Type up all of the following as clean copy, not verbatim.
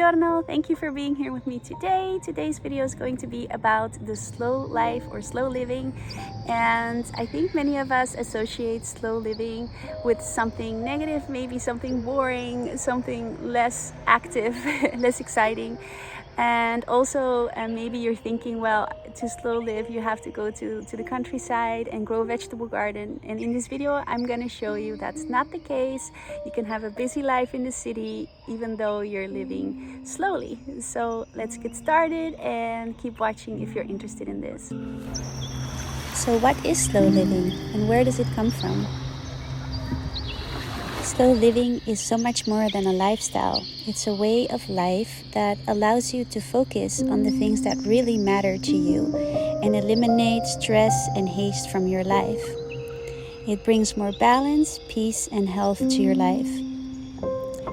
Buongiorno, thank you for being here with me today. Today's video is going to be about the slow life or slow living. And I think many of us associate slow living with something negative, maybe something boring, something less active, less exciting. And also maybe you're thinking, well, to slow live you have to go to the countryside and grow a vegetable garden. And in this video I'm going to show you that's not the case. You can have a busy life in the city even though you're living slowly. So let's get started and keep watching if you're interested in this. So what is slow living and where does it come from? Slow living is so much more than a lifestyle. It's a way of life that allows you to focus on the things that really matter to you and eliminate stress and haste from your life. It brings more balance, peace, and health to your life.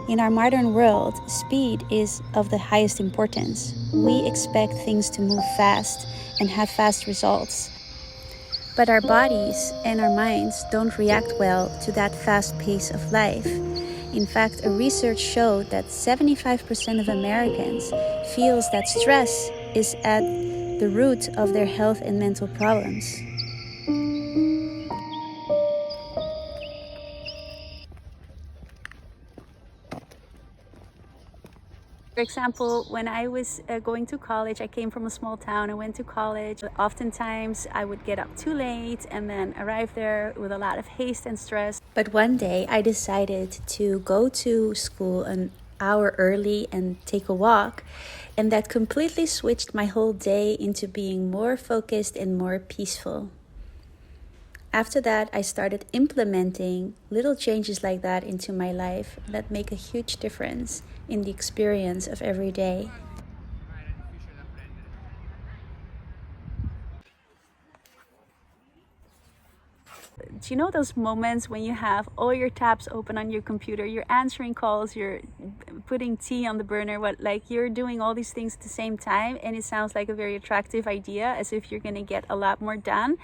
In our modern world, speed is of the highest importance. We expect things to move fast and have fast results. But our bodies and our minds don't react well to that fast pace of life. In fact, a research showed that 75% of Americans feels that stress is at the root of their health and mental problems. For example, when I was going to college, I came from a small town. I went to college. Oftentimes I would get up too late and then arrive there with a lot of haste and stress. But one day I decided to go to school an hour early and take a walk. And that completely switched my whole day into being more focused and more peaceful. After that, I started implementing little changes like that into my life that make a huge difference in the experience of every day. Do you know those moments when you have all your tabs open on your computer, you're answering calls, you're putting tea on the burner, like you're doing all these things at the same time, and it sounds like a very attractive idea, as if you're going to get a lot more done.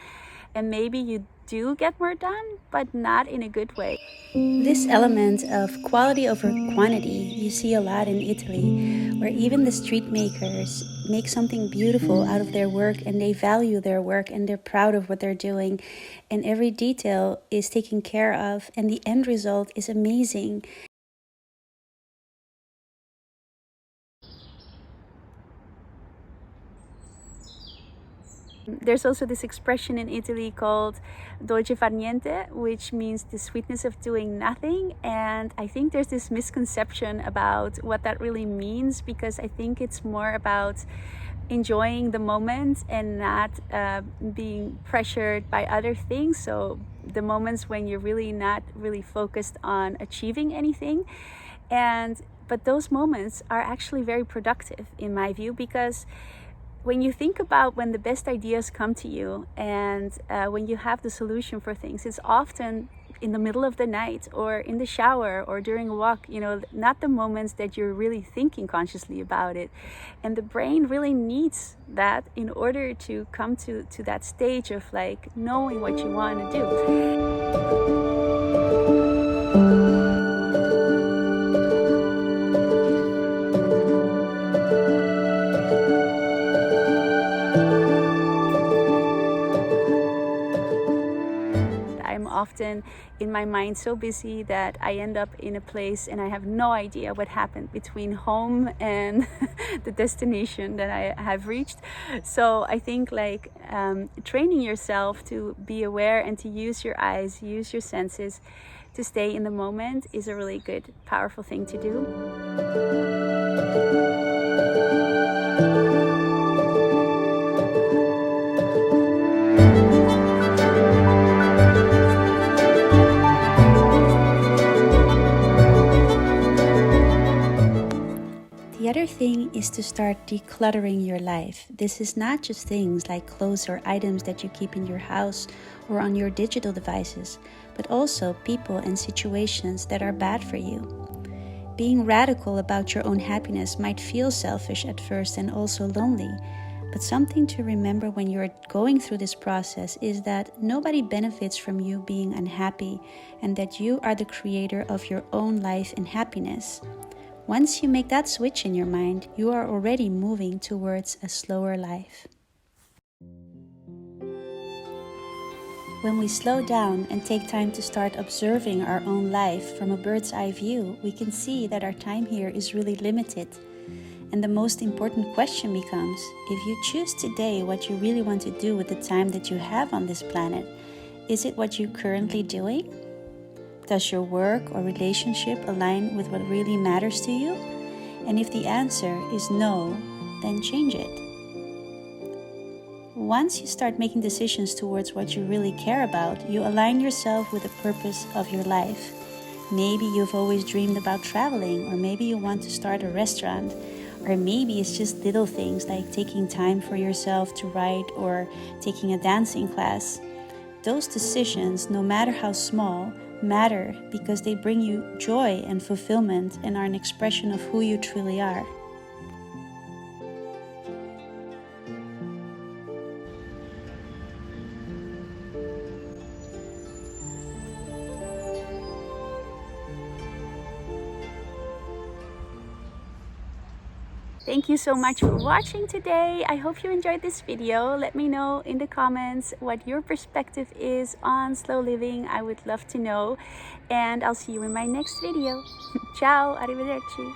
And maybe you do get more done, but not in a good way. This element of quality over quantity you see a lot in Italy, where even the street makers make something beautiful out of their work, and they value their work and they're proud of what they're doing, and every detail is taken care of, and the end result is amazing. There's also this expression in Italy called dolce far niente, which means the sweetness of doing nothing. And I think there's this misconception about what that really means, because I think it's more about enjoying the moment and not being pressured by other things. So the moments when you're really not really focused on achieving anything. But those moments are actually very productive in my view, because when you think about when the best ideas come to you and when you have the solution for things, it's often in the middle of the night or in the shower or during a walk, not the moments that you're really thinking consciously about it. And the brain really needs that in order to come to that stage of like knowing what you want to do. I'm often in my mind so busy that I end up in a place and I have no idea what happened between home and the destination that I have reached. So I think training yourself to be aware and to use your eyes, use your senses to stay in the moment is a really good, powerful thing to do. The other thing is to start decluttering your life. This is not just things like clothes or items that you keep in your house or on your digital devices, but also people and situations that are bad for you. Being radical about your own happiness might feel selfish at first and also lonely, but something to remember when you're going through this process is that nobody benefits from you being unhappy, and that you are the creator of your own life and happiness. Once you make that switch in your mind, you are already moving towards a slower life. When we slow down and take time to start observing our own life from a bird's eye view, we can see that our time here is really limited. And the most important question becomes, if you choose today what you really want to do with the time that you have on this planet, is it what you're currently doing? Does your work or relationship align with what really matters to you? And if the answer is no, then change it. Once you start making decisions towards what you really care about, you align yourself with the purpose of your life. Maybe you've always dreamed about traveling, or maybe you want to start a restaurant, or maybe it's just little things like taking time for yourself to write or taking a dancing class. Those decisions, no matter how small, matter because they bring you joy and fulfillment and are an expression of who you truly are. Thank you so much for watching today. I hope you enjoyed this video. Let me know in the comments what your perspective is on slow living. I would love to know. And I'll see you in my next video. Ciao, arrivederci.